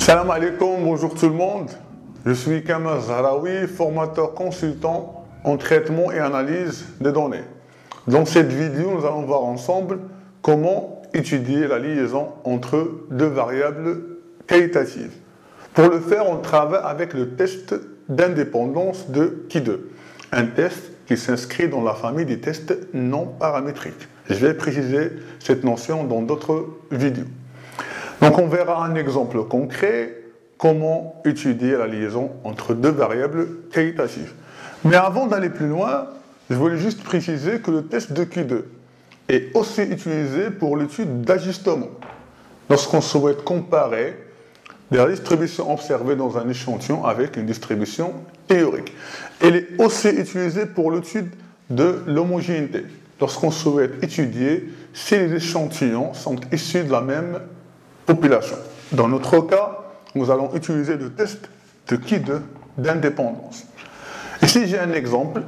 Salam alaikum, bonjour tout le monde. Je suis Kamal Zahraoui, formateur consultant en traitement et analyse des données. Dans cette vidéo, nous allons voir ensemble comment étudier la liaison entre deux variables qualitatives. Pour le faire, on travaille avec le test d'indépendance de Q2, un test qui s'inscrit dans la famille des tests non paramétriques. Je vais préciser cette notion dans d'autres vidéos. Donc on verra un exemple concret, comment étudier la liaison entre deux variables qualitatives. Mais avant d'aller plus loin, je voulais juste préciser que le test de Q2 est aussi utilisé pour l'étude d'ajustement. Lorsqu'on souhaite comparer la distribution observée dans un échantillon avec une distribution théorique. Elle est aussi utilisée pour l'étude de l'homogénéité, lorsqu'on souhaite étudier si les échantillons sont issus de la même population. Dans notre cas, nous allons utiliser le test de Q2 d'indépendance. Ici, j'ai un exemple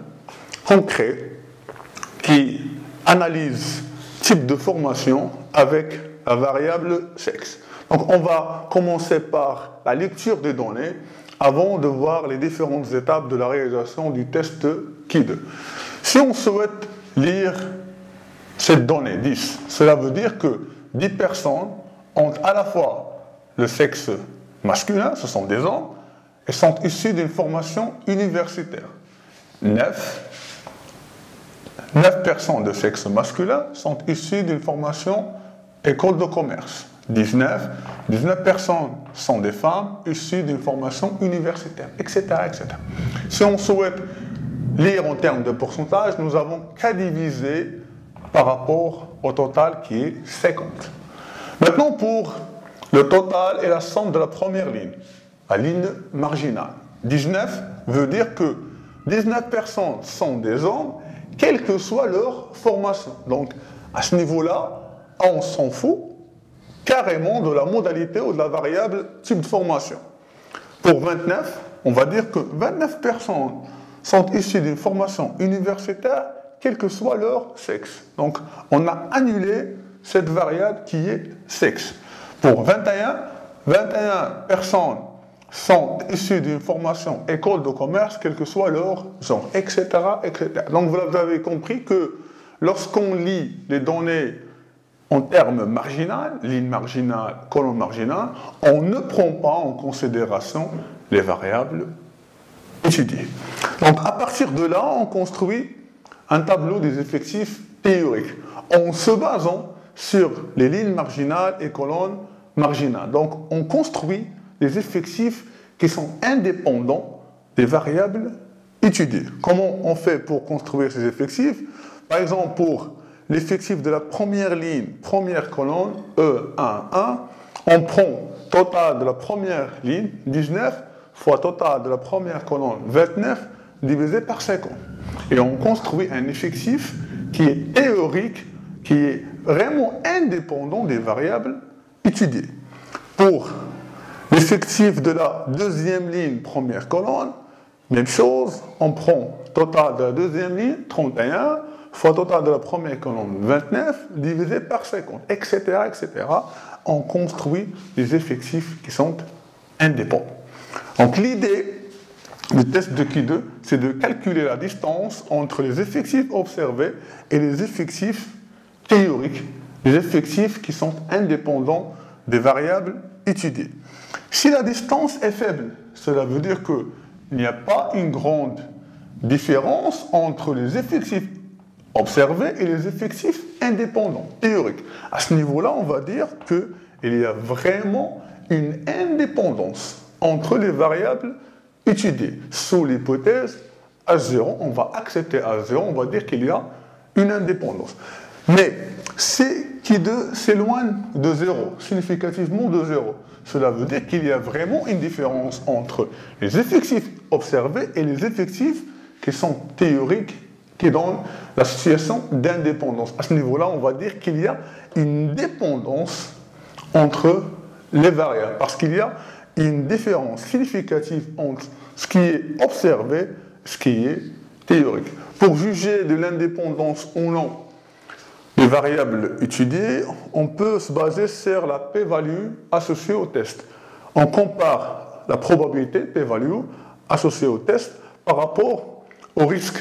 concret qui analyse type de formation avec la variable sexe. Donc, on va commencer par la lecture des données avant de voir les différentes étapes de la réalisation du test de Q2. Si on souhaite lire cette donnée 10, cela veut dire que 10 personnes ont à la fois le sexe masculin, ce sont des hommes, et sont issus d'une formation universitaire. 9 personnes de sexe masculin sont issues d'une formation école de commerce. 19 personnes sont des femmes issues d'une formation universitaire, etc., etc. Si on souhaite lire en termes de pourcentage, nous avons qu'à diviser par rapport au total qui est 50. Maintenant, pour le total et la somme de la première ligne, la ligne marginale. 19 veut dire que 19 personnes sont des hommes, quelle que soit leur formation. Donc, à ce niveau-là, on s'en fout carrément de la modalité ou de la variable type de formation. Pour 29, on va dire que 29 personnes sont issues d'une formation universitaire, quel que soit leur sexe. Donc, on a annulé cette variable qui est sexe. Pour 21 personnes sont issues d'une formation école de commerce, quel que soit leur genre, etc., etc. Donc, vous avez compris que lorsqu'on lit les données en termes marginal, ligne marginale, colonne marginale, on ne prend pas en considération les variables étudiées. Donc, à partir de là, on construit un tableau des effectifs théoriques en se basant sur les lignes marginales et colonnes marginales. Donc, on construit des effectifs qui sont indépendants des variables étudiées. Comment on fait pour construire ces effectifs? Par exemple, pour l'effectif de la première ligne, première colonne, E11, on prend total de la première ligne, 19, fois total de la première colonne, 29, divisé par 50. Et on construit un effectif qui est théorique, qui est vraiment indépendant des variables étudiées. Pour l'effectif de la deuxième ligne, première colonne, même chose, on prend total de la deuxième ligne, 31, fois total de la première colonne, 29, divisé par 50, etc., etc. On construit des effectifs qui sont indépendants. Donc l'idée du test de Q2, c'est de calculer la distance entre les effectifs observés et les effectifs théoriques, les effectifs qui sont indépendants des variables étudiées. Si la distance est faible, cela veut dire qu'il n'y a pas une grande différence entre les effectifs observés et les effectifs indépendants, théoriques. À ce niveau-là, on va dire qu'il y a vraiment une indépendance entre les variables étudiées. Sous l'hypothèse H0, on va accepter H0, on va dire qu'il y a une indépendance. Mais si Q2 s'éloigne de 0, significativement de 0, cela veut dire qu'il y a vraiment une différence entre les effectifs observés et les effectifs qui sont théoriques, qui donnent la situation d'indépendance. À ce niveau-là, on va dire qu'il y a une dépendance entre les variables, parce qu'il y a une différence significative entre ce qui est observé et ce qui est théorique. Pour juger de l'indépendance ou non des variables étudiées, on peut se baser sur la p-value associée au test. on compare la probabilité, p-value, associée au test par rapport au risque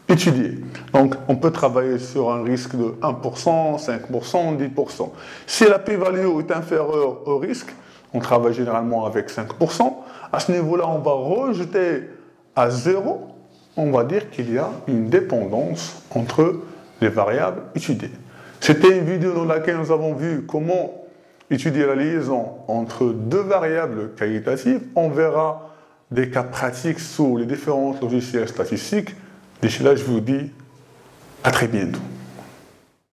étudié. Donc, on peut travailler sur un risque de 1%, 5%, 10%. Si la p-value est inférieure au risque, on travaille généralement avec 5%. À ce niveau-là, on va rejeter à 0. On va dire qu'il y a une dépendance entre les variables étudiées. C'était une vidéo dans laquelle nous avons vu comment étudier la liaison entre deux variables qualitatives. On verra des cas pratiques sous les différents logiciels statistiques. D'ici là, je vous dis à très bientôt.